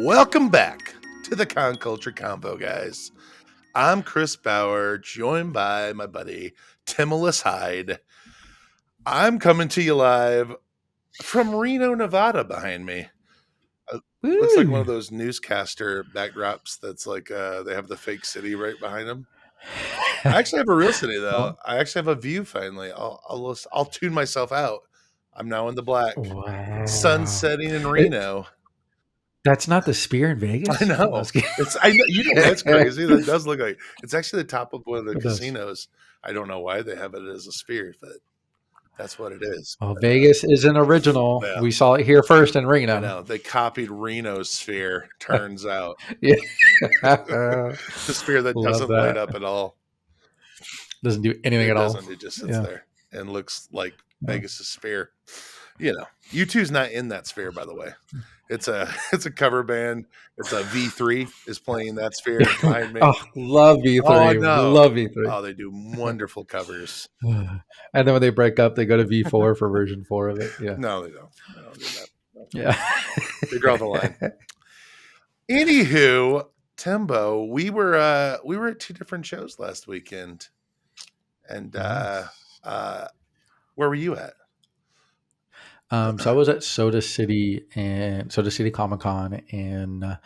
Welcome back to the Con Culture Convo, guys. I'm Chris Bauer, joined by my buddy Timulus Hyde. I'm coming to you live from Reno, Nevada behind me. Looks like one of Woo! those newscaster backdrops that's like they have the fake city right behind them. I actually have a real city though. Oh, I actually have a view finally. I'll tune myself out. I'm now in the black. Sun wow. setting in It, Reno. that's not the Spear in I Vegas? I know. was kidding. I know you know that's crazy. That does look like it's actually the top of one of the It does. casinos. I don't know why they have it as a sphere, but that's what it is. Well, Vegas is an original. Yeah, We saw it here first in I Reno. know. They copied Reno's sphere, turns out. Yeah. The sphere that Love doesn't light that. up at all. Doesn't do anything It at all. doesn't. It just sits Yeah. there and looks like Yeah. Vegas' sphere. You know, U2's not in that sphere, by the way. It's a it's a cover band. It's a V3 is playing that sphere behind me. Oh, love Oh V3. no. Love V3. Oh, they do wonderful covers. And then when they break up, they go to V4 for version 4 of it. Yeah. No, they don't. They don't do that. No. Yeah. They draw the line. Anywho, Timbo, we were at two different shows last weekend, and Nice. where were you at? So I was at Soda City Comic Con in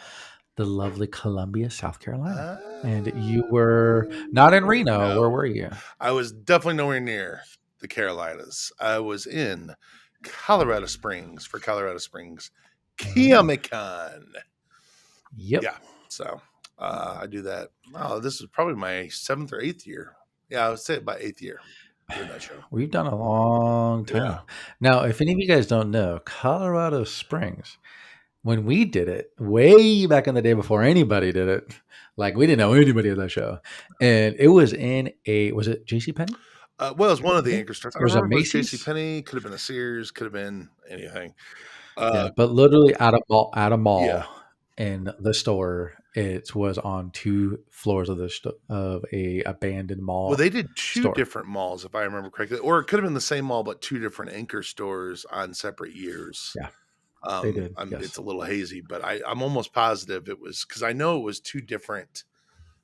the lovely Columbia, South Carolina. And you were not in Reno. Where No, were you? I was definitely nowhere near the Carolinas. I was in Colorado Springs for Colorado Springs Oh, Comic Con. yep. Yeah, so I do that. Oh, this is probably my 7th or 8th year. Yeah, I would say about 8th year doing that show. We've done a long Yeah. time. Now, if any of you guys don't know, Colorado Springs, when we did it way back in the day before anybody did it, like we didn't know anybody at that show. And it was was it JCPenney? Well, it was one of the Maybe? anchor stores. I Or don't was it remember if it was J.C. Macy's? Penney, could have been a Sears, could have been anything. Yeah, Uh, but literally at a yeah. mall in the store, it was on two floors of of a abandoned Well, mall they did two store. different malls, if I remember correctly, or it could have been the same mall, but two different anchor stores on separate years. Yeah, they did. It's Yes. a little hazy, but I'm almost positive it was because I know it was two different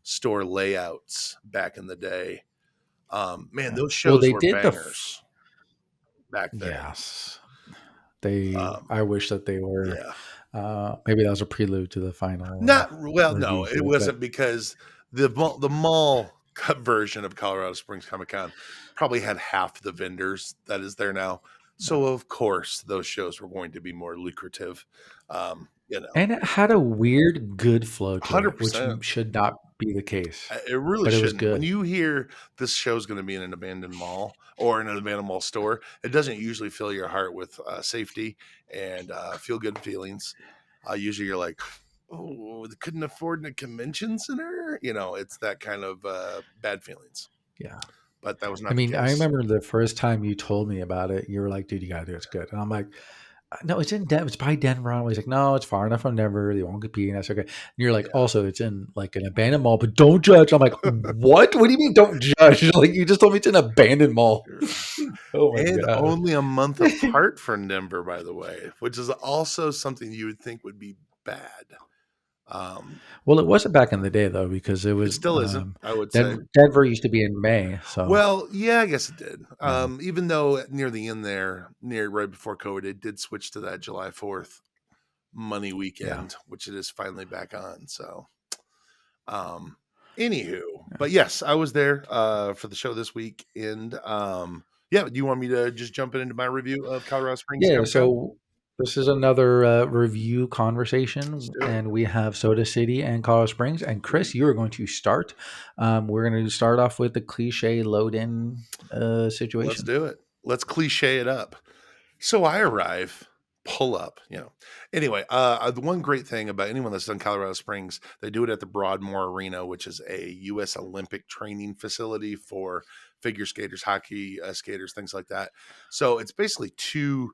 store layouts back in the day. Man, Yeah. those Well, shows they were did bangers back then. yes. They. Um, I wish that they were. yeah. Maybe that was a prelude to the final Not well, no, review it to it, but wasn't because the mall cut version of Colorado Springs Comic Con probably had half the vendors that is there now. So of course those shows were going to be more lucrative. You know, and it had a weird good flow to hundred it, which percent. should not be the case, It really but it was shouldn't. When good. you hear this show's going to be in an abandoned mall or in an abandoned mall store, it doesn't usually fill your heart with safety and feel good feelings. Usually you're like, oh, they couldn't afford a convention center. You know, it's that kind of bad feelings. Yeah. But that was I not the mean, I case. remember the first time you told me about it, you were like, dude, you gotta do it. It's good. And I'm like, no, it's in Denver. It's by Denver. And he's like, no, it's far enough from Denver. They won't compete. And that's okay. And you're like, Yeah. also, it's in like an abandoned mall, but don't judge. I'm like, what? What do you mean don't judge? Like, you just told me it's an abandoned mall. Oh my And God. only a month apart from Denver, by the way, which is also something you would think would be bad. Um, Well, it wasn't back in the day, though, because it it was still isn't, I would say. Denver used to be in May. So, Well, yeah, I guess it did. yeah. Even though near the end there, near right before COVID, it did switch to that July 4th money Yeah. weekend, which it is finally back on. So, um, anywho, but yes, I was there for the show this week. And yeah, do you want me to just jump into my review of Colorado Springs Yeah, Comic Con? so this is another review Let's conversation, do it. and we have Soda City and Colorado Springs. And Chris, you are going to start. We're going to start off with the cliche load-in Let's situation. do it. Let's cliche it up. So I arrive, pull up, you know. Anyway, the one great thing about anyone that's done Colorado Springs, they do it at the Broadmoor Arena, which is a U.S. Olympic training facility for figure skaters, hockey skaters, things like that. So it's basically two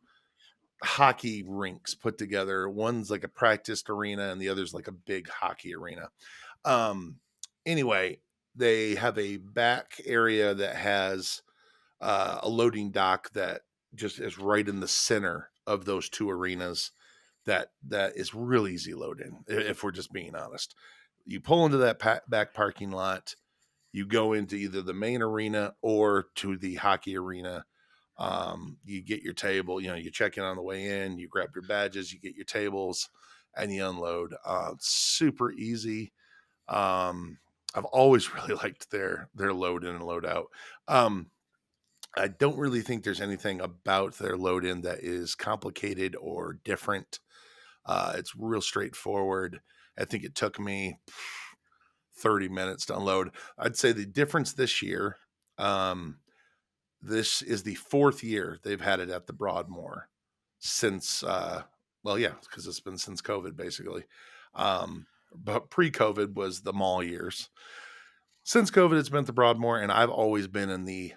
hockey rinks put together. One's like a practiced arena, and the other's like a big hockey arena. Um, anyway, they have a back area that has a loading dock that just is right in the center of those two arenas. that is real easy load in. If we're just being honest, you pull into that back parking lot, you go into either the main arena or to the hockey arena. You get your table, you check in on the way in, you grab your badges, you get your tables, and you unload. Super easy. I've always really liked their load in and load out. I don't really think there's anything about their load in that is complicated or different. It's real straightforward. I think it took me 30 minutes to unload. I'd say the difference this year, um, this is the fourth year they've had it at the Broadmoor since, well, yeah, because it's been since COVID basically. But pre-COVID was the mall years. Since COVID, it's been at the Broadmoor, and I've always been in the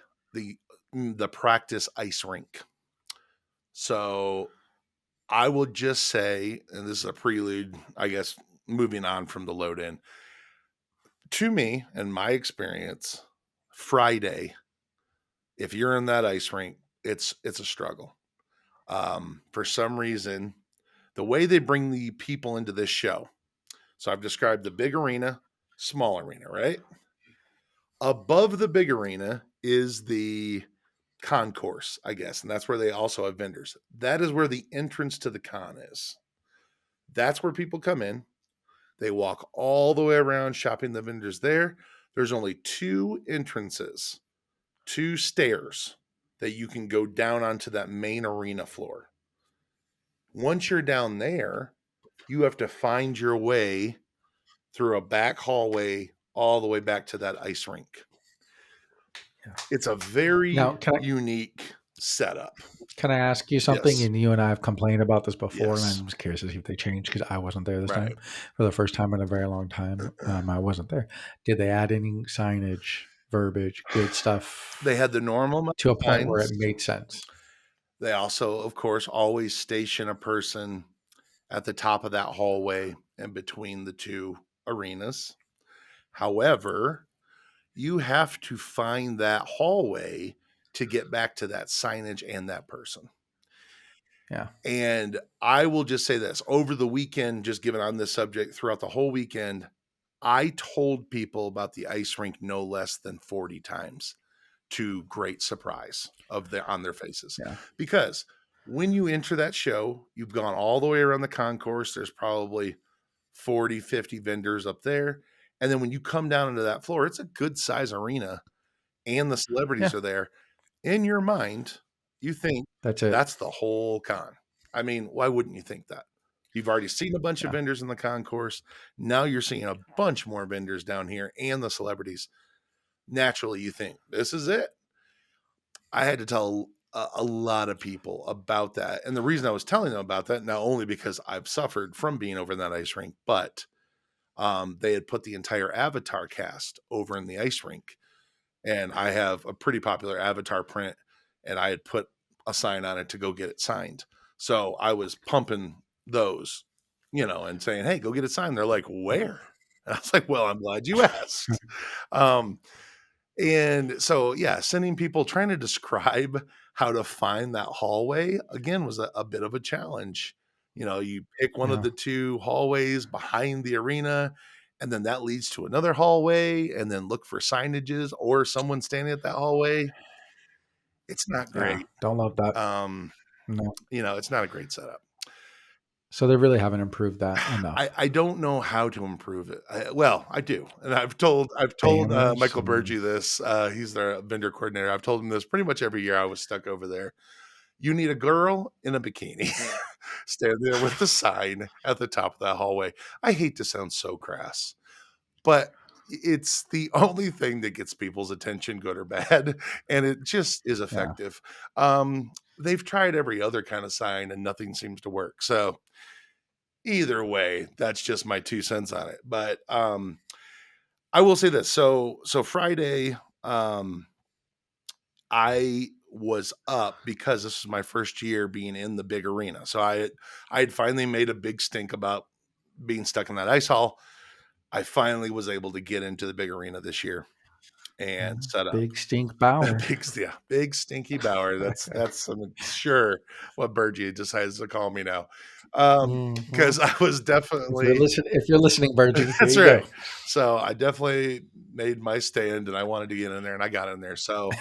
the practice ice rink. So I will just say, and this is a prelude, I guess, moving on from the load in. To me, in my experience, Friday, if you're in that ice rink, it's a struggle. For some reason, the way they bring the people into this show. So I've described the big arena, small arena, right? Above the big arena is the concourse, I guess, and that's where they also have vendors. That is where the entrance to the con is. That's where people come in. They walk all the way around shopping the vendors there. There's only two entrances, two stairs that you can go down onto that main arena floor. Once you're down there, you have to find your way through a back hallway all the way back to that ice rink. Yeah. It's a very Now, unique setup. can I ask you something? Yes. And you and I have complained about this before, and Yes. I'm just curious to see if they changed because I wasn't there this Right. time for the first time in a very long time. I wasn't there. Did they add any signage, verbiage, good They stuff had the normal amount to a of point where it signs. made sense? They also, of course, always station a person at the top of that hallway and between the two arenas. However, you have to find that hallway to get back to that signage and that person. Yeah. And I will just say this over the weekend, just given on this subject throughout the whole weekend, I told people about the ice rink no less than 40 times to great surprise of their on their faces. Yeah. Because when you enter that show, you've gone all the way around the concourse. There's probably 40, 50 vendors up there. And then when you come down into that floor, it's a good size arena and the celebrities Yeah. are there. In your mind, you think That's it. that's the whole con. I mean, why wouldn't you think that? You've already seen a bunch of Yeah. vendors in the concourse. Now you're seeing a bunch more vendors down here and the celebrities. Naturally, you think this is it. I had to tell a lot of people about that. And the reason I was telling them about that, not only because I've suffered from being over in that ice rink, but they had put the entire Avatar cast over in the ice rink. And I have a pretty popular Avatar print, and I had put a sign on it to go get it signed. So I was pumping those, and saying, "Hey, go get it signed." They're like, "Where?" And I was like, "Well, I'm glad you asked." Um, and so, yeah, sending people trying to describe how to find that hallway again was a bit of a challenge. You pick one of Yeah. the two hallways behind the arena, and then that leads to another hallway, and then look for signages or someone standing at that hallway. It's not Yeah. great. Don't love that. Um, No. it's not a great setup. So they really haven't improved that I, enough. I don't know how to improve it. Well, I do, and I've told Banners Michael and Burgi this. He's their vendor coordinator. I've told him this pretty much every year I was stuck over there. You need a girl in a bikini stand there with the sign at the top of that hallway. I hate to sound so crass, but it's the only thing that gets people's attention, good or bad, and it just is yeah. effective. They've tried every other kind of sign, and nothing seems to work. So either way, that's just my 2 cents on it. But I will say this. So Friday, I was up because this was my first year being in the big arena. So I had finally made a big stink about being stuck in that ice hall. I finally was able to get into the big arena this year. and Yeah. set up. Big stink Bauer. Big stinky Bauer. I'm sure what Bergie decides to call me now. Mhm. Because I was definitely If you're listening, Bergie, here that's you go. right. So I definitely made my stand and I wanted to get in there and I got in there. So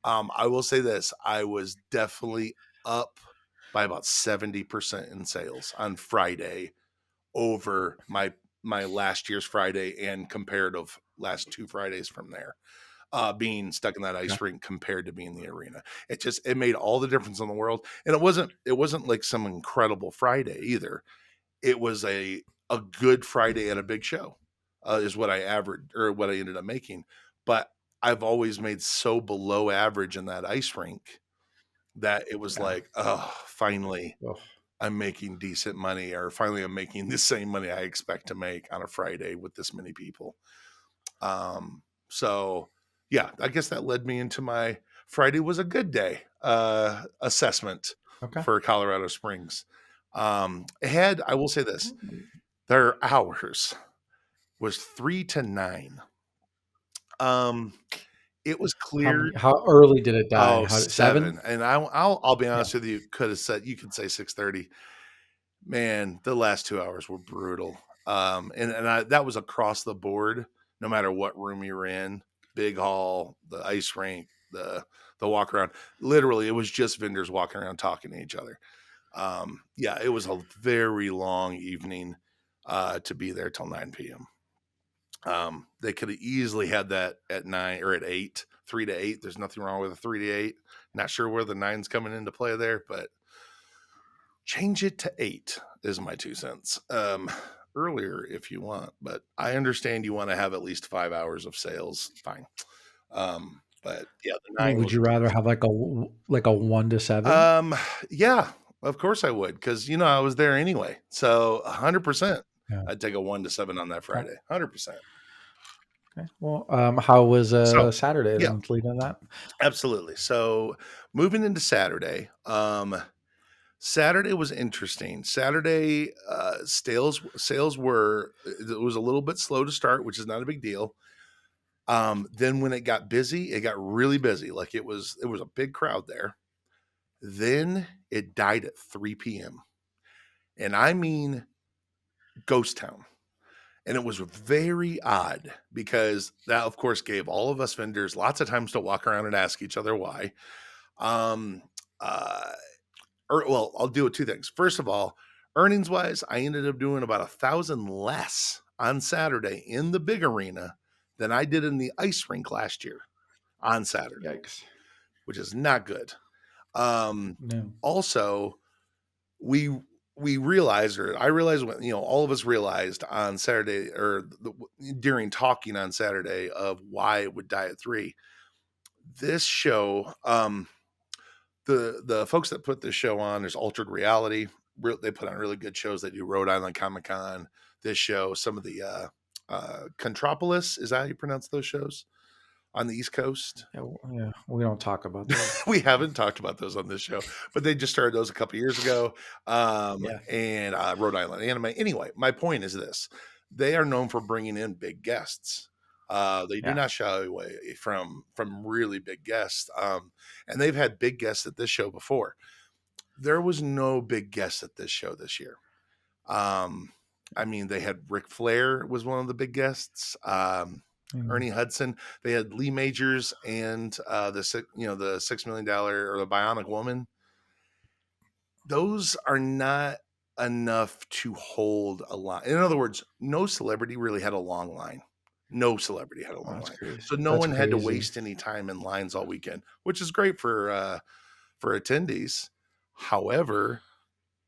I will say this, I was definitely up by about 70% in sales on Friday over my last year's Friday and comparative last 2 Fridays from there. Being stuck in that Okay. ice rink compared to being in the arena. It made all the difference in the world. And it wasn't like some incredible Friday either. It was a good Friday at a big show. Is what I averaged or what I ended up making. But I've always made so below average in that ice rink that it was Yeah. like, oh, finally Oh, I'm making decent money, or finally I'm making the same money I expect to make on a Friday with this many people. So yeah, I guess that led me into my Friday was a good day assessment okay. for Colorado Springs. I will say this, their hours was 3 to 9. Um, it was cleared. How early did it die? Oh, How 7? 7. And I'll be Yeah. honest with you, you could say 6:30. Man, the last 2 hours were brutal. That was across the board, no matter what room you're in, big hall, the ice rink, the walk around. Literally, it was just vendors walking around talking to each other. Yeah, it was a very long evening to be there till 9 p.m. They could have easily had that at 9 or at 8, 3 to 8. There's nothing wrong with a 3 to 8. Not sure where the nine's coming into play there, but change it to 8 is my 2 cents. Earlier if you want, but I understand you want to have at least 5 hours of sales. Fine. But yeah, the I mean, 9 would was you rather brutal. have like a 1 to 7? Yeah, of course I would, because I was there anyway. So 100%, Yeah. I'd take a 1 to 7 on that Okay. Friday. 100%. Okay. Well, how was So Saturday yeah, then? Let's lead on that. absolutely. So moving into Saturday, Saturday was interesting. Saturday sales were it was a little bit slow to start, which is not a big deal. Then when it got busy, it got really busy. Like it was a big crowd there. Then it died at 3 p.m. And I mean ghost town. And it was very odd because that of course gave all of us vendors lots of times to walk around and ask each other why. Um uh well, I'll do it two things. First of all, earnings wise, I ended up doing about 1,000 less on Saturday in the big arena than I did in the ice rink last year on Saturday, Yikes. which is not good. Um, No. Also, we we realized, or I realized when all of us realized on Saturday, during talking on Saturday, of why it would die at 3. This show, the folks that put this show on, there's Altered Reality. They put on really good shows. They do Rhode Island Comic Con. This show, some of the Contropolis, is that how you pronounce those shows on the East Coast? Yeah, yeah, we don't talk about those. We haven't talked about those on this show, but they just started those a couple years ago. Yeah. And Rhode Island Anime. Anyway, my point is this: they are known for bringing in big guests. They do Yeah. not shy away from really big guests, and they've had big guests at this show before. There was no big guests at this show this year. Um, I mean, they had Ric Flair was one of the big guests. Mm, Ernie Hudson. They had Lee Majors and the $6 million or the Bionic Woman. Those are not enough to hold a line. In other words, no celebrity really had a long line. No celebrity had a long that's line, crazy. so no That's one had to crazy. waste any time in lines all weekend, which is great for attendees. However,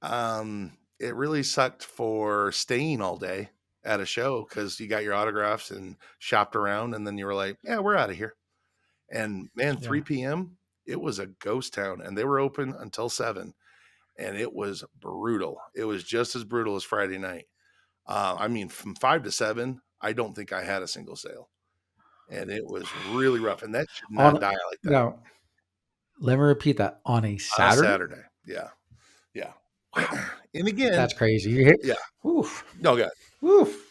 it really sucked for staying all day at a show because you got your autographs and shopped around, and then you were like, "Yeah, we're out of here." And man, Yeah. 3 p.m. it was a ghost town, and they were open until 7, and it was brutal. It was just as brutal as Friday night. I mean, from 5 to 7, I don't think I had a single sale, and it was really rough. And that should not On die like that Now, let me repeat that. On a on a Saturday? Saturday. Yeah, yeah. Wow. And again, That's crazy. yeah. Oof. No, God, Oof.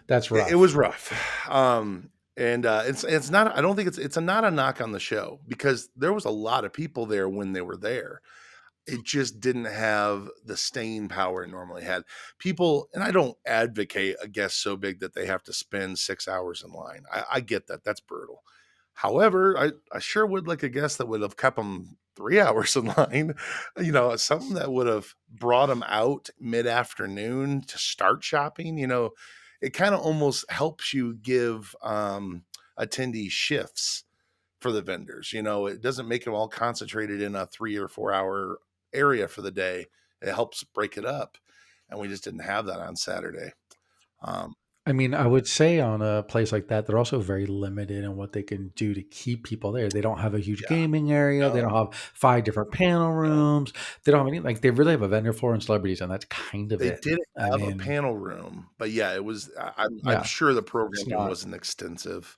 That's it was rough. rough. And it's not. I don't think it's a not a knock on the show because there was a lot of people there when they were there. It just didn't have the staying power it normally had. People, and I don't advocate a guest so big that they have to spend 6 hours in line. I get that. That's brutal. However, I sure would like a guest that would have kept them 3 hours in line. Something that would have brought them out mid afternoon to start shopping. It kind of almost helps you give attendees shifts for the vendors. It doesn't make them all concentrated in a 3 or 4 hour area for the day. It helps break it up. And we just didn't have that on Saturday. Um, I mean, I would say on a place like that, they're also very limited in what they can do to keep people there. They don't have a huge yeah, gaming area. They no, don't have 5 different panel no. rooms. They don't have any, like, they really have a vendor floor and celebrities, and that's kind of They it. didn't I have a mean, panel room, but yeah, it was. I'm yeah, sure the it's programming not, wasn't extensive.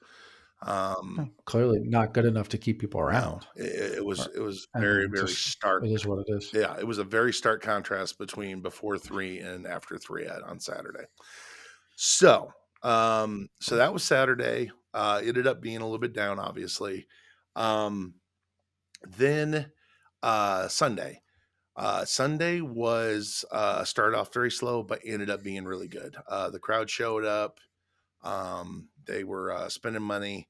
Um, no, clearly not good enough to keep people no, around. it was Or, it was I very mean, very just stark. it is what it is. Yeah, it was a very stark contrast between before 3 and after 3 on Saturday. So that was Saturday. Ended up being a little bit down, obviously. Um, then Sunday. Sunday was started off very slow, but ended up being really good. The crowd showed up. They were spending money,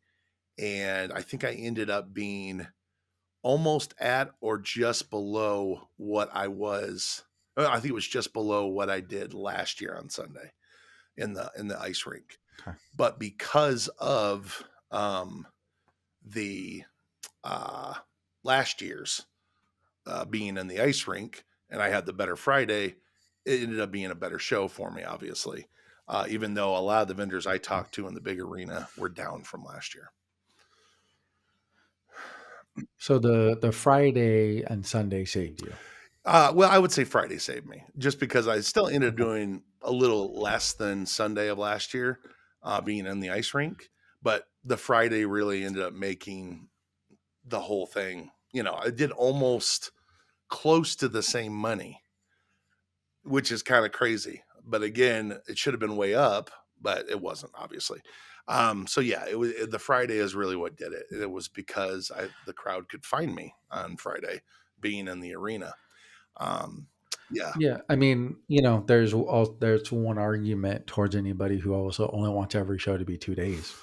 and I think I ended up being almost at or just below what I was. I think it was just below what I did last year on Sunday in the ice rink. Okay. But because of the uh, last year's being in the ice rink, and I had the better Friday, it ended up being a better show for me, obviously. Even though a lot of the vendors I talked to in the big arena were down from last year. So the Friday and Sunday saved you. Well, I would say Friday saved me just because I still ended up Okay. doing a little less than Sunday of last year, being in the ice rink. But the Friday really ended up making the whole thing. I did almost close to the same money, which is kind of crazy. But again, it should have been way up, but it wasn't, obviously. So yeah, the Friday is really what did it. It was because the crowd could find me on Friday, being in the arena. Um, yeah, Yeah, I mean, there's one argument towards anybody who also only wants every show to be 2 days.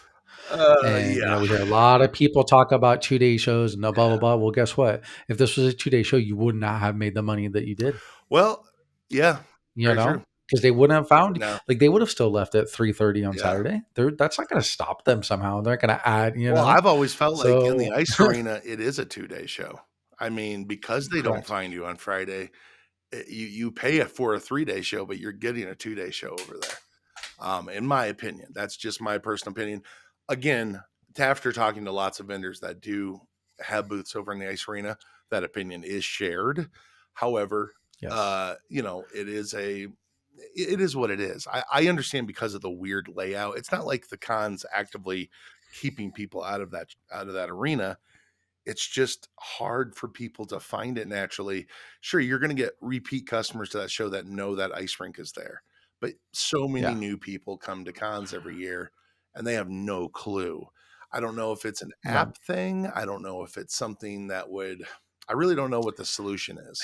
And yeah, we hear a lot of people talk about 2 day shows and blah blah blah. Well, guess what? If this was a 2 day show, you would not have made the money that you did. well, yeah, very true. Because they wouldn't have found, No, like, they would have still left at 3:30 on yeah. Saturday. That's not going to stop them somehow. They're going to add, Well, I've always felt like in the So ice arena, it is a 2-day show. I mean, because they don't correct. find you on Friday, you pay it for a 3-day show, but you're getting a 2-day show over there. In my opinion, that's just my personal opinion. Again, after talking to lots of vendors that do have booths over in the ice arena, that opinion is shared. However, Yes. it is what it is. I understand because of the weird layout. It's not like the cons actively keeping people out of that arena. It's just hard for people to find it naturally. Sure, you're going to get repeat customers to that show that know that ice rink is there, but so many Yeah. new people come to cons every year and they have no clue. I don't know if it's an Right. app thing. I don't know if it's something that would. I really don't know what the solution is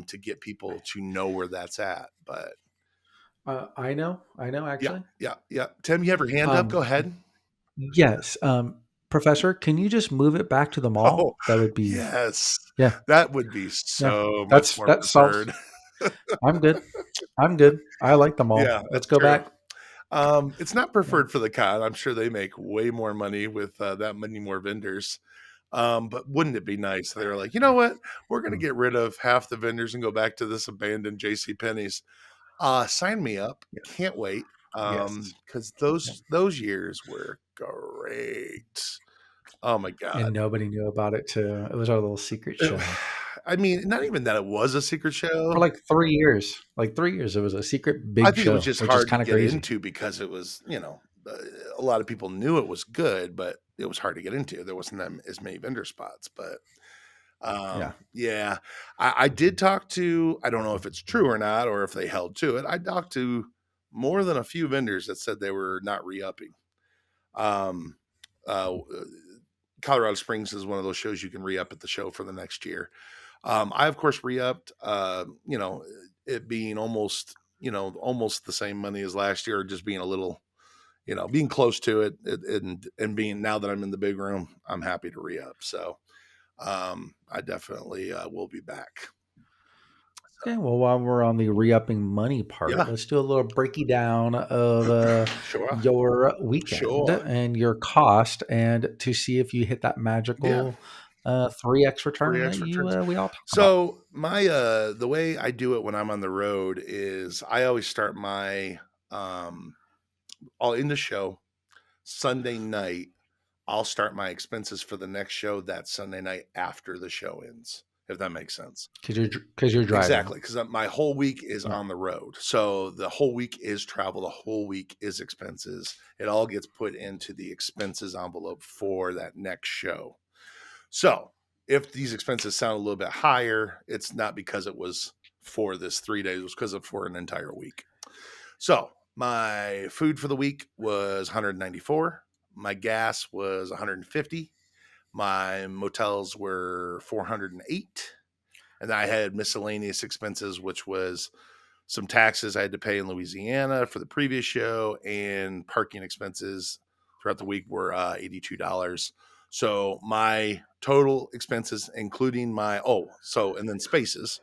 to get people to know where that's at. But I know. I know. yeah, Actually. yeah, yeah. Tim, you have your hand up. Go Um, ahead. yes. Professor, can you just move it back to the Oh, mall? That would be, yes. yeah, That would be yeah. so much more That solves. preferred. I'm good. I'm good. I like the Yeah, mall. Let's that's go true. back. It's not Yeah. preferred for the con. I'm sure they make way more money with that many more vendors. But wouldn't it be nice? They were like, you know what? We're going to Mm. get rid of half the vendors and go back to this abandoned J.C. Penney's. Sign me up. Yes. Can't wait. Yes. Because Yep. those years were great. Oh my And god. nobody knew about it too. It was our little secret It- show. I mean, not even that it was a secret For show. like 3 years. Like 3 years, it was a secret I big think it was show, just which is hard to kind of get crazy. into because it was, a lot of people knew it was good, but it was hard to get into. There wasn't as many vendor spots, but Yeah. yeah, I did talk to. I don't know if it's true or not, or if they held to it. I talked to more than a few vendors that said they were not re-upping. Um, uh, Colorado Springs is one of those shows you can re-up at the show for the next year. I of course re-upped, it being almost the same money as last year, just being a little, being close to it, and being, now that I'm in the big room, I'm happy to re-up. So I definitely will be back. Okay, well, while we're on the re-upping money part, Yeah, let's do a little breaky down of sure, your weekend sure. and your cost, and to see if you hit that Yeah, magical 3x return 3x that you returns. we all talk about. So my the way I do it when I'm on the road is I always start my all in the show Sunday night. I'll start my expenses for the next show that Sunday night after the show ends, if that makes sense. Because you're driving. Exactly, because my whole week is Yeah. on the road. So the whole week is travel, the whole week is expenses. It all gets put into the expenses envelope for that next show. So if these expenses sound a little bit higher, it's not because it was for this 3 days, it was because of for an entire week. So my food for the week was 194. My gas was 150. My motels were 408. And then I had miscellaneous expenses, which was some taxes I had to pay in Louisiana for the previous show, and parking expenses throughout the week were $82. So my total expenses, including my and then spaces.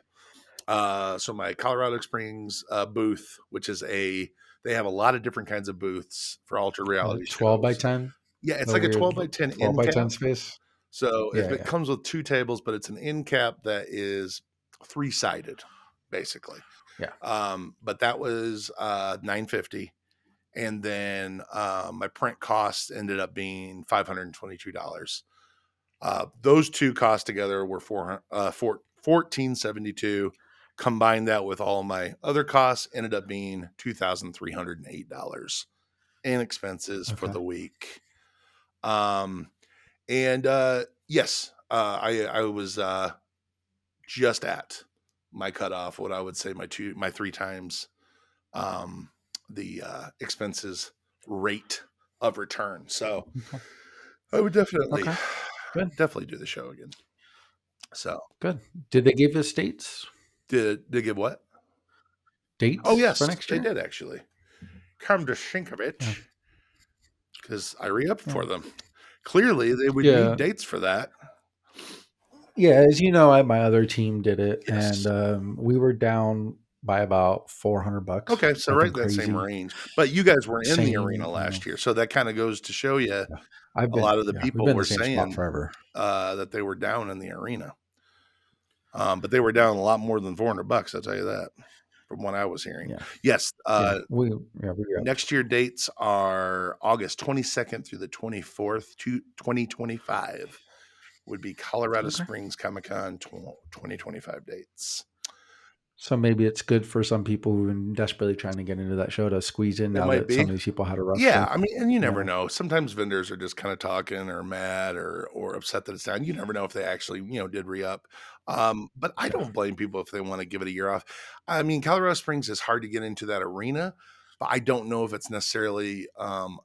So my Colorado Springs booth, which is they have a lot of different kinds of booths for ultra reality 12 by shows. 10, Yeah, it's the like a weird 12 by 10 12 end by cap. 10 space. So if Yeah, it yeah. comes with two tables, but it's an end cap that is three-sided, basically. Yeah. But that was 950, and then my print cost ended up being $522. Those two costs together were 1472. Combined that with all my other costs, ended up being $2,308 in expenses for Okay. the week. Um, and yes, I was just at my cutoff, what I would say my three times um, the expenses rate of return. So Okay. I would definitely Okay. Good. definitely do the show again. So Good. Did they give us dates? did they give what? Oh Dates for yes, next they year? did actually. Come to think of Yeah. it, because I re-upped Yeah. for them. Clearly, they would need Yeah. dates for that. Yeah, as you know, my other team did it, and Yes. we were down by about $400. Okay, so right Nothing in that same crazy. range. But you guys were in the Same, arena last year, so that kind of goes to show you yeah. I've a been, lot of the yeah, we've people been in were the same spot saying forever. that they were down in the arena. But they were down a lot more than $400. I'll tell you that from what I was hearing. Yeah, Yes. yeah, we upped. Next year dates are August 22nd through the 24th, 2025 would be Colorado Okay. Springs Comic Con 2025 dates. So maybe it's good for some people who've been desperately trying to get into that show to squeeze in It now might that some be. of these people had to rush Yeah, to. I mean, and you never Yeah, know. Sometimes vendors are just kind of talking or mad or upset that it's down. You never know if they actually, did re-up. But I yeah, don't blame people if they want to give it a year off. I mean, Colorado Springs is hard to get into that arena, but I don't know if it's necessarily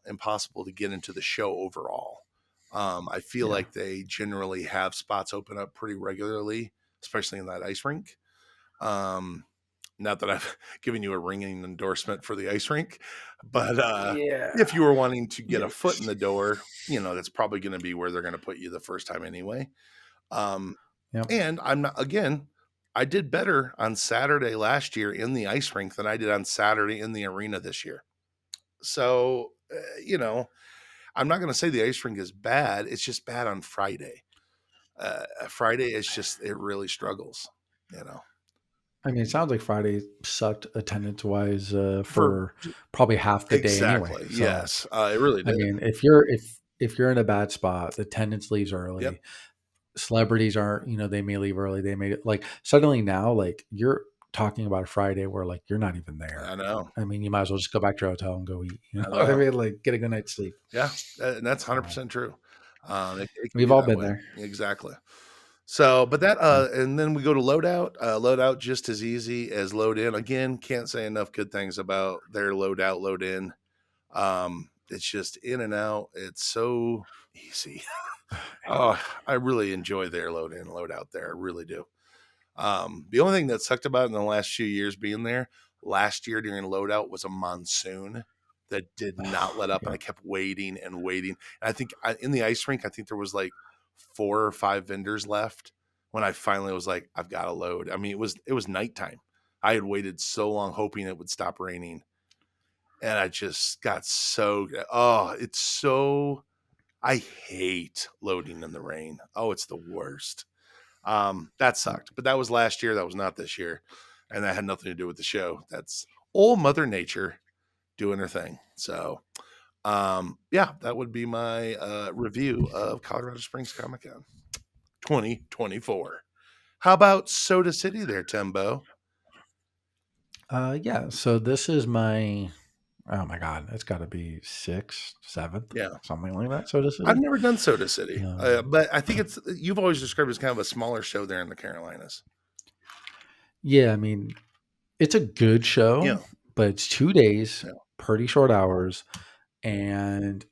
impossible to get into the show overall. I feel yeah. like they generally have spots open up pretty regularly, especially in that ice rink. Um, Not that I've given you a ringing endorsement for the ice rink, but if Yeah. you were wanting to get a foot in Yikes. the door, that's probably going to be where they're going to put you the first time anyway. Um, Yep. and I'm not, again, I did better on Saturday last year in the ice rink than I did on Saturday in the arena this year. So, I'm not going to say the ice rink is bad. It's just bad on Friday. Friday is just, it really struggles, you know, I mean, it sounds like Friday sucked attendance wise for for probably half the day anyway. exactly. So Yes. It really I did. mean, if you're in a bad spot, the attendance leaves Yep. early. Celebrities aren't, they may leave early. They may like suddenly now, like you're talking about a Friday where like you're not even there. I know. I mean, you might as well just go back to your hotel and go eat. You know I what I know. mean? Like get a good night's sleep. Yeah, and that's So 100% true. It can we've be all that been way. there. Exactly. So, but that, Yeah. and then we go to loadout. Loadout just as easy as load in. Again, can't say enough good things about their loadout, load in. It's just in and out. It's so easy. Yeah. Oh, I really enjoy their load in and load out there. I really do. The only thing that sucked about it in the last few years being there, last year during loadout was a monsoon that did not let up, and Yeah. I kept waiting and waiting. And I think in the ice rink, I think there was like 4 or 5 vendors left when I finally was like, I've got to load. I mean, it was nighttime. I had waited so long hoping it would stop raining, and I just got so it's so I hate loading in the rain. Oh, it's the worst. That sucked, but that was last year. That was not this year, and that had nothing to do with the show. That's old Mother Nature doing her thing. So, yeah, that would be my review of Colorado Springs Comic Con 2024. How about Soda City there, Timbo? Yeah. So this is my, oh my God, it's got to be sixth, seventh, Yeah, something like that. Soda I've City. never done Soda City, Um, but I think you've always described it as kind of a smaller show there in the Carolinas. yeah. I mean, it's a good show, Yeah, but it's 2 days, yeah, pretty short hours. And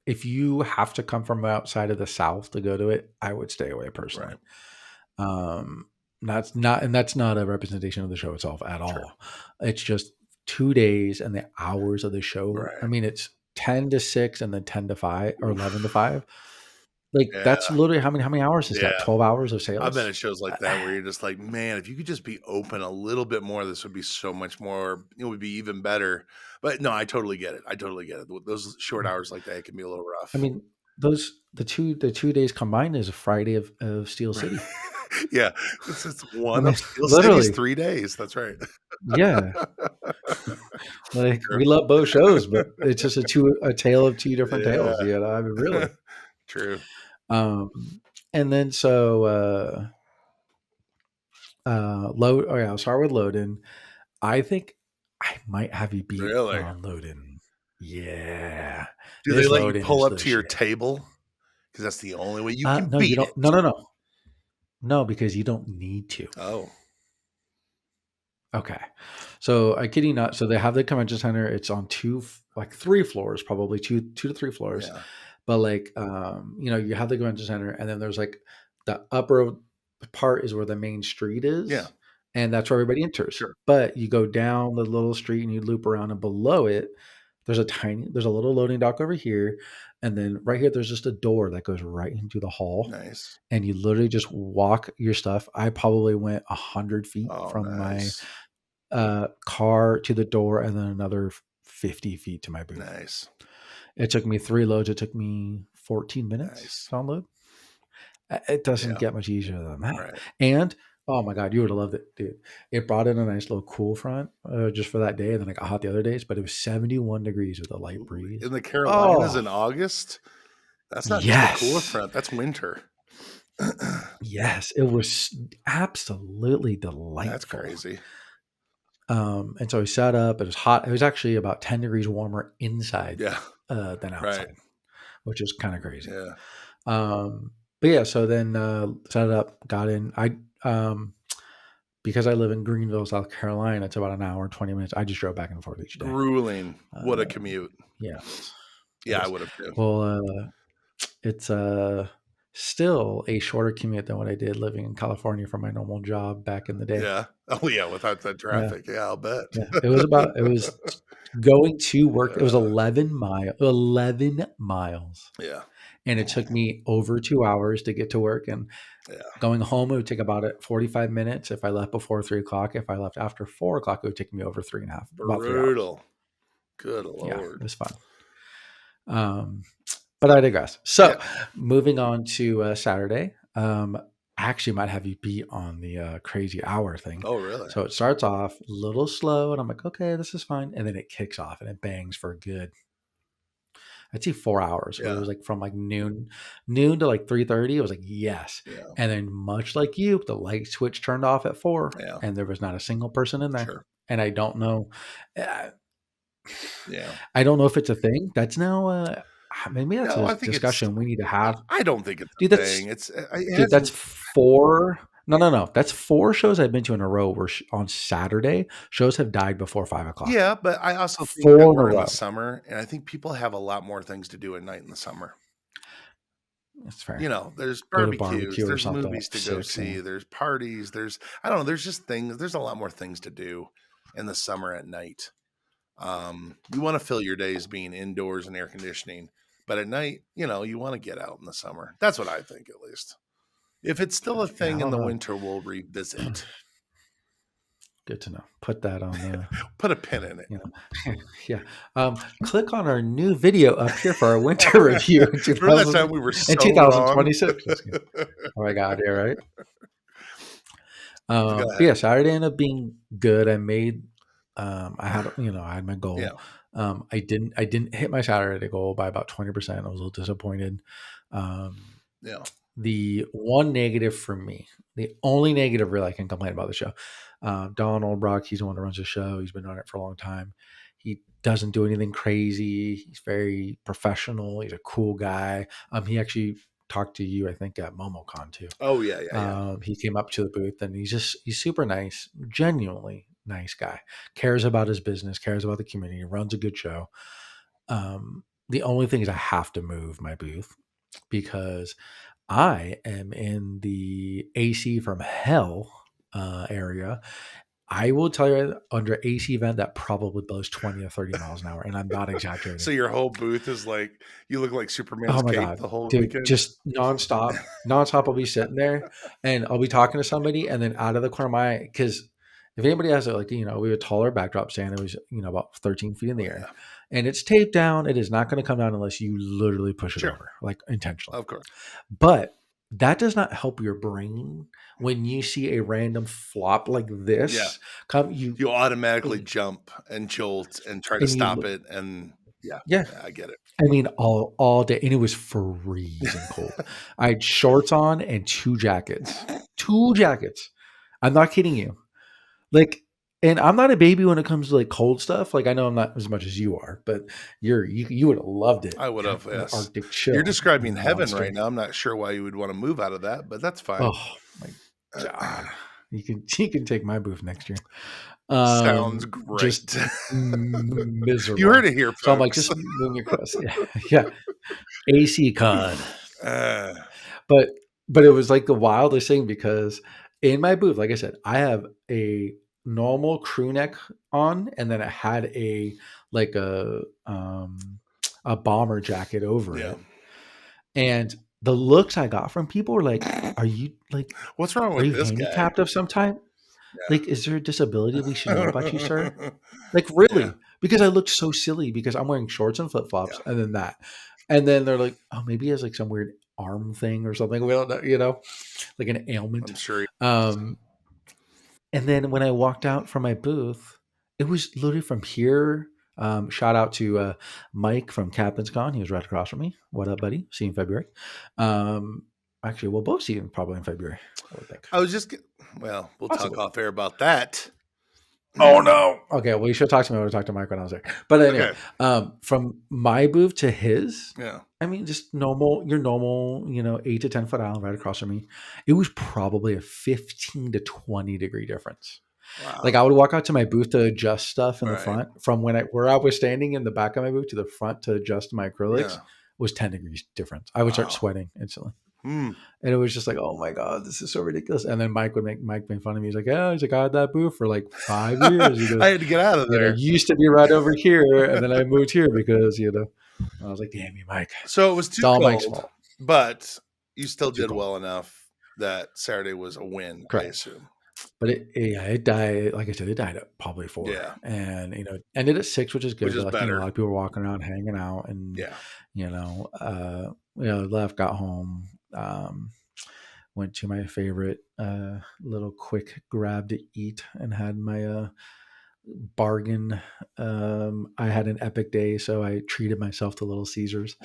if you have to come from outside of the South to go to it, I would stay away personally. right, Um, that's not a representation of the show itself at sure, all. It's just 2 days and the hours of the show. I right. mean, it's 10 to 6 and then 10 to 5 or Oof. 11 to 5. Like that's Yeah, literally how many hours is that? yeah. 12 hours of I've been sales. at shows like that where Uh, you're just like, man, if you could just be open a little bit more, this would be so much more. It would be even better. But no, I totally get it. I totally get it. Those short hours like that, it can be a little I rough. mean, the 2 days combined is a Friday of Steel Right. City. Yeah, it's I one mean, of Steel City's literally, 3 days. That's right. yeah. Like True. we love both shows, but it's just a tale of two different tales. Yeah. You know, I mean, really. True. And then so load. Oh yeah, I'll start with Loden. I think I might have you beat Really? on Loden. Yeah, Do they this let you Loden pull is up the to your shit. table? Because that's the only way you can No, you beat don't. No, it. no, no, no, because you don't need to. Oh, Okay. So I kid you not. So they have the convention center. It's on like 3 floors, probably two to 3 floors. yeah. But like, you have the convention center, and then there's like the upper part is where the main street Yeah. is, and that's where everybody enters. Sure. But you go down the little street and you loop around, and below it, there's a little loading dock over here, and then right here there's just a door that goes right into the hall, Nice. and you literally just walk your stuff. I probably went 100 feet Oh, from my nice. car to the door and then another 50 feet to my booth. Nice. It took me 3 loads. It took me 14 minutes Nice. to unload. It doesn't Yeah. get much easier than that. Right. And oh my God, you would have loved it, dude. It brought in a nice little cool front just for that day. And then I got hot the other days, but it was 71 degrees with a light Ooh, breeze. in the Carolinas Oh, in August, that's not just a cooler yes. front, that's winter. Yes. It was absolutely That's delightful. crazy. And so we sat up. It was hot. It was actually about 10 degrees warmer inside Yeah, than right. outside, which is kind of crazy. Yeah. But yeah, so then set it up, got in. Because I live in Greenville, South Carolina, it's about an hour and 20 minutes. I just drove back and forth each day. Grueling. What a Uh, commute. yes, Yeah, I yes. would have too. Well, it's still a shorter commute than what I did living in California for my normal job back in the day. Yeah. Oh, yeah, without that Yeah, traffic. Yeah, I'll bet. yeah. It was going to work. It was Uh, 11 miles, yeah. and it took me over 2 hours to get to work. And Yeah. going home, it would take about 45 minutes if I left before 3 o'clock. If I left after 4 o'clock, it would take me over 3.5, about 3 hours. Brutal. Good Yeah, it Lord. was fun. But I digress. Yeah. So moving on to Saturday, I actually might have you beat on the crazy hour thing. Oh, really? So it starts off a little slow, and I'm like, okay, this is fine. And then it kicks off and it bangs for a good, I'd say 4 hours, where it Yeah. was like from like noon to like 3:30. It was like, yes. Yeah. And then much like you, the light switch turned off at 4 Yeah. and there was not a single person in there. Sure. And I don't know. uh, Yeah. I don't know if it's a thing. That's now, maybe that's No, a I think it's discussion we need to have. I don't think it's Dude, a thing. It that's hasn't 4. No. That's 4 shows I've been to in a row where on Saturday, shows have died before 5 o'clock. Yeah, but I also think that 4 in a we're in the row. summer, and I think people have a lot more things to do at night in the summer. That's fair. There's Go to barbecues, barbecue or there's something movies at to go 6, yeah. see, there's parties, I don't know, there's just things, there's a lot more things to do in the summer at night. You want to fill your days being indoors and air conditioning, but at night, you want to get out in the summer. That's what I think, at least. If it's still a Yeah, I thing in don't the know. winter, we'll revisit. Good to know. Put that on the, Put a pin in it. you know, yeah. Click on our new video up here for our winter review in Remember that 2000 time we were in so wrong? 2026. Just kidding. Oh my God, yeah, right. Go But ahead. yeah, Saturday ended up being good. I had my Yeah. goal. I didn't hit my Saturday goal by about 20%. I was a little disappointed. Um, Yeah. the one negative for me, the only negative really I can complain about the show, Donald Brock, he's the one that runs the show. He's been on it for a long time. He doesn't do anything crazy. He's very professional. He's a cool guy. He actually talked to you, I think, at MomoCon too. Oh, yeah, yeah, yeah. He came up to the booth and he's super nice, genuinely nice guy. Cares about his business, cares about the community, runs a good show. The only thing is I have to move my booth because I am in the AC from hell area. I will tell you under AC vent that probably blows 20 or 30 miles an hour, and I'm not exaggerating. So your whole booth is like, you look like Oh Superman's my cape god, the whole dude, weekend. just nonstop, nonstop. I'll be sitting there, and I'll be talking to somebody, and then out of the corner of my eye, because if anybody has it, like we have a taller backdrop stand, it was about 13 feet in the Oh, air, yeah. and it's taped down. It is not going to come down unless you literally push it Sure. over, like intentionally. Of course. But that does not help your brain when you see a random flop like this Yeah. come. You automatically jump and jolt and try to And you stop look, it. And yeah, yeah. I get it. I mean, all day, and it was freezing cold. I had shorts on and 2 jackets. 2 jackets. I'm not kidding you. Like, and I'm not a baby when it comes to like cold stuff. Like, I know I'm not as much as you are, but you would have loved it. I would have, The yes. Arctic You're chill, describing heaven right monster. now. I'm not sure why you would want to move out of that, but that's fine. Oh my god. You can take my booth next year. Sounds Just great. You heard miserable. it here, So I'm like, folks. just move me across. Yeah, yeah. AC con. Uh, But it was like the wildest thing because in my booth, like I said, I have a normal crew neck on, and then it had like a bomber jacket over yeah. it. And the looks I got from people were like, What's wrong are with you this guy? handicapped of some type? Like, is there a disability we should know about you, sir? Yeah. Like, Yeah. really? Because I looked so silly because I'm wearing shorts and flip Yeah. flops, and then that, and then they're like, "Oh, maybe he has like some weird arm thing or something." We don't know, like an ailment. I'm sure. Um, and then when I walked out from my booth, it was literally from here. Shout out to Mike from Captain's Con. He was right across from me. What up, buddy? See you in February. Um, actually, we'll both see you probably in February. I would think, I was just, well, we'll talk possibly. off air about that. Oh no. Okay, well you should talk to me. I would have talked to Mike when I was there. But anyway, Okay. from my booth to his, Yeah. I mean, just normal, your normal, 8 to 10 foot aisle right across from me. It was probably a 15 to 20 degree difference. Like Wow. I would walk out to my booth to adjust stuff in the Right. front from where I was standing in the back of my booth to the front to adjust my acrylics Yeah. was 10 degrees difference. I would start Wow. sweating instantly. Hmm. And it was just like, oh my God, this is so ridiculous. And then Mike made fun of me. He's like, yeah, he's like, I had that booth for like 5 years. He I goes, had to get out of there. you used to be right over here. And then I moved here because, I was like, damn you, Mike. So it was It's too all Mike's cold, fault. but you still Too did cold. well enough that Saturday was a win, I Correct. assume. But it died. Like I said, it died at probably 4, Yeah. and ended at 6, which is good. Which is But like a better. lot of people were walking around, hanging out, and Yeah. left, got home, went to my favorite little quick grab to eat, and had my bargain. I had an epic day, so I treated myself to Little Caesars.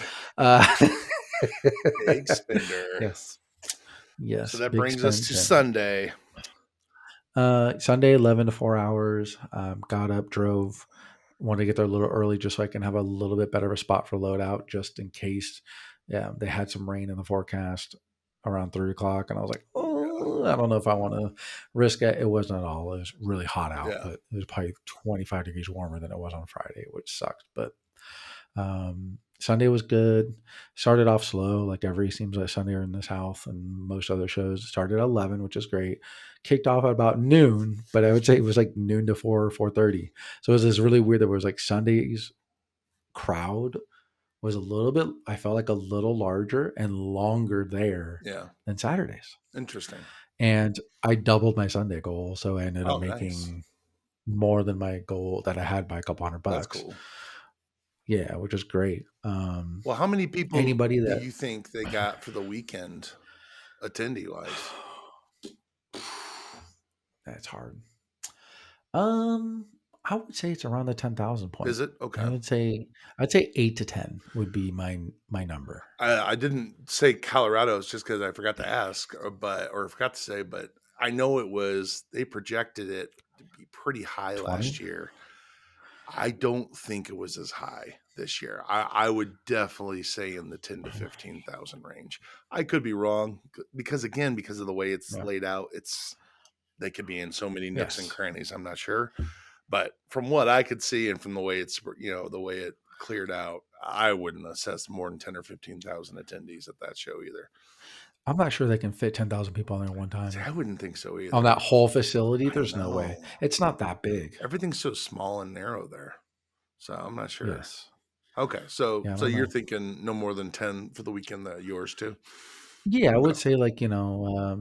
Big spender. Yes, So yes, that big brings us to spend. Sunday. Sunday, 11 to 4 hours. Got up, drove. Wanted to get there a little early just so I can have a little bit better of a spot for loadout, just in case. Yeah, they had some rain in the forecast around 3 o'clock, and I was like, oh. I don't know if I want to risk it. It wasn't at all. It was really hot out, Yeah. but it was probably 25 degrees warmer than it was on Friday, which sucked. But Sunday was good. Started off slow, like every seems like Sunday in the South and most other shows. Started at 11, which is great. Kicked off at about noon, but I would say it was like noon to 4:30. So it was this really weird. There was like Sunday's crowd was a little bit. I felt like a little larger and longer there Yeah. than Saturdays. Interesting. And I doubled my Sunday goal, so I ended up Oh, nice. making more than my goal that I had by a couple That's $100. cool. Yeah, which is great. Well, how many people Anybody do that you think they got for the weekend, attendee wise? that's hard. Um, I would say it's around the 10,000 point. Is it okay? I'd say 8 to 10 would be my number. I didn't say Colorado. It's just because I forgot to ask, or forgot to say, but I know it was. They projected it to be pretty high 20? last year. I don't think it was as high this year. I would definitely say in the 10 to 15,000 range. I could be wrong because again, because of the way it's Yeah. laid out, they could be in so many nooks and Yes. crannies. I'm not sure, but from what I could see and from the way the way it cleared out, I wouldn't assess more than 10 or 15,000 attendees at that show either. I'm not sure they can fit 10,000 people in there one See, time. I wouldn't think so On either. that whole facility, I there's no way. know It's not that big. everything's so small and narrow there, so I'm not sure. Yes. Okay, so Yeah, I so don't you're know. thinking no more than 10 for the weekend. Yours too. Yeah, I Okay, would say like,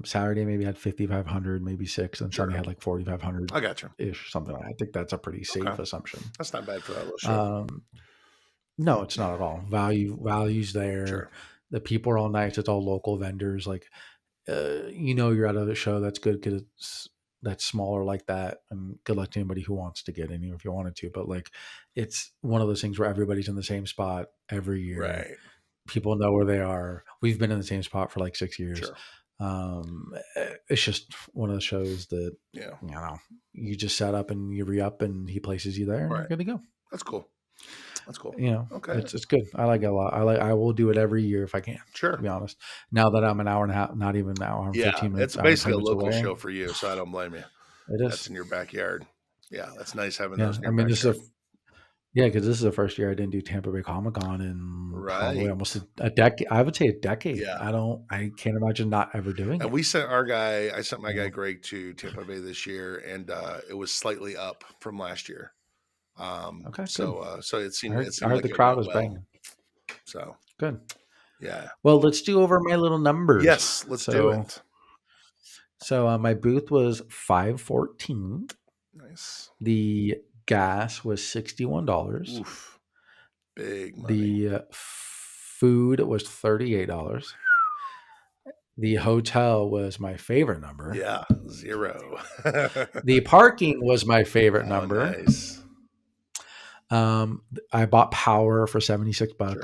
Saturday maybe had 5,500, maybe six, and Sunday sure. had like 4,500 I got you. ish, something like that. I think that's a pretty Okay, safe assumption. that's not bad for that little show. Um, no, it's not at all. Values there. Sure. The people are all nice. It's all local vendors. Like, you're at a show that's good because that's smaller like that. And good luck to anybody who wants to get in, even if you wanted to. But like, it's one of those things where everybody's in the same spot every year. Right. People know where they are. We've been in the same spot for like 6 years. Sure. It's just one of the shows that Yeah. you just set up and you re-up and he places you there and you're Right. good to go. That's cool. That's cool. Okay. It's good. I like it a lot. I will do it every year if I can, Sure. to be honest. Now that I'm an hour and a half, not even an hour and Yeah, 15 it's minutes, hour and 10 basically a minutes local away. show for you, so I don't blame you. It That's is. in your backyard. Yeah, that's nice having Yeah. those in I your mean, backyard. because this is the first year I didn't do Tampa Bay Comic Con in probably Right. almost a decade. I would say a decade. Yeah. I can't imagine not ever doing And it. I sent my guy Greg to Tampa Bay this year, and it was slightly up from last year. Okay, good. So it I seemed heard, it I seemed heard like the it crowd went was well. banging. So Good. yeah. Well, let's do over my little numbers. Yes, let's do it. So my booth was $514. Nice. The gas was $61. Oof. Big money. The food was $38. The hotel was my favorite number. Yeah, 0. The parking was my favorite Oh, number. nice. I bought power for $76. Sure.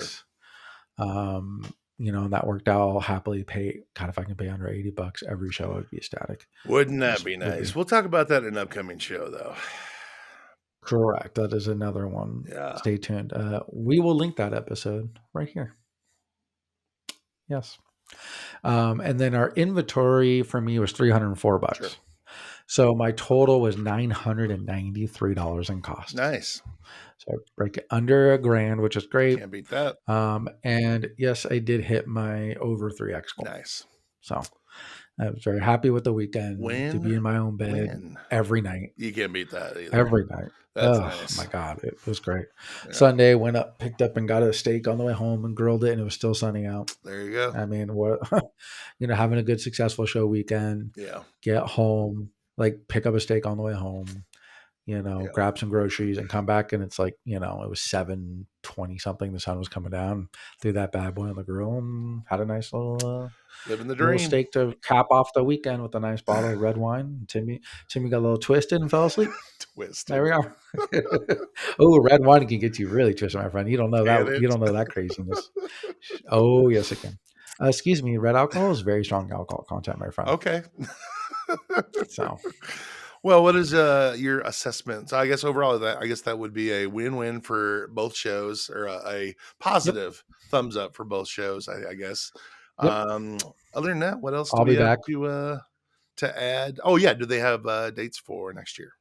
And that worked out. I'll happily pay. God, if I can pay under $80 every show, I'd be ecstatic. Wouldn't that Just be would nice? be. We'll talk about that in an upcoming show, though. Correct. That is another one. Yeah. Stay tuned. We will link that episode right here. Yes. And then our inventory for me was $304. Sure. So my total was $993 in cost. Nice. So I break it under $1,000, which is great. Can't beat that. And yes, I did hit my over 3x goal. Nice. So I was very happy with the weekend to be in my own bed every night. You can't beat that either. Every night. That's Oh nice. my God. It was great. Yeah. Sunday picked up and got a steak on the way home and grilled it, and it was still sunny out. There you go. I mean, having a good, successful show weekend. Yeah. Get home, pick up a steak on the way home, grab some groceries and come back. And it's it was 7:20 something. The sun was coming down, threw that bad boy on the grill and had a nice little, living the little dream. steak to cap off the weekend with a nice bottle of red wine. Timmy got a little twisted and fell asleep. Twisted. There we are. Oh, red wine can get you really twisted, my friend. You don't know that. Can it? You don't know that craziness. Oh, yes, it can. Excuse me. Red alcohol is very strong alcohol content, my friend. Okay. So, well, what is your assessment? So I guess overall, that would be a win-win for both shows, or a positive thumbs up for both shows. I guess. Yep. Other than that, what else do I'll we be have back. to? to add? Oh yeah, do they have dates for next year?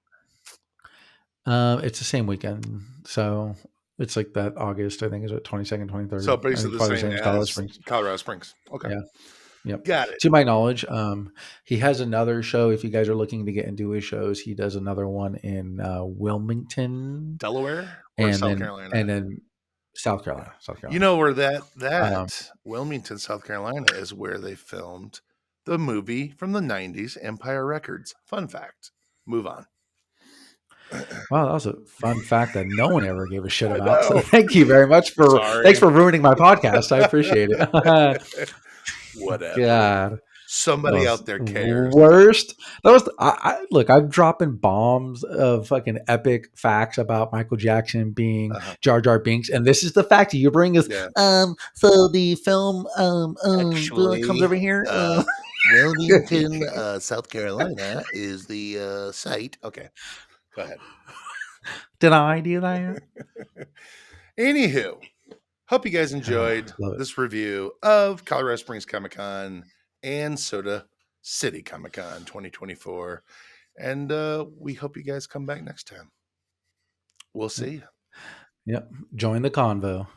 It's the same weekend, so it's like that August. I think is it 22nd, So 23rd. I think basically it's the probably the same same as Colorado as Springs. Colorado Springs. Okay, Yeah. Yep. got it. To my knowledge, he has another show. If you guys are looking to get into his shows, he does another one in Wilmington, Delaware or and South then Carolina? South Carolina, South You Carolina. know where that Um, Wilmington, South Carolina is where they filmed the movie from the 90s, Empire Records. Fun fact. Move on. wow, that was a fun fact that no one ever gave a shit I about. So know. thank you very much for thanks Sorry. for ruining my podcast. I appreciate it. Whatever. God. That Somebody was out there cares. worst. That was look. I'm dropping bombs of fucking epic facts about Michael Jackson being Uh-huh. Jar Jar Binks, and this is the fact you bring is Yeah. So the film comes Actually, over here. Wilmington, South Carolina is the site. Okay, go ahead. Did I do that? Anywho, hope you guys enjoyed Love it. this review of Colorado Springs Comic Con and Soda City Comic Con 2024. And we hope you guys come back next time. We'll Yep. see you. Yep. Join the convo.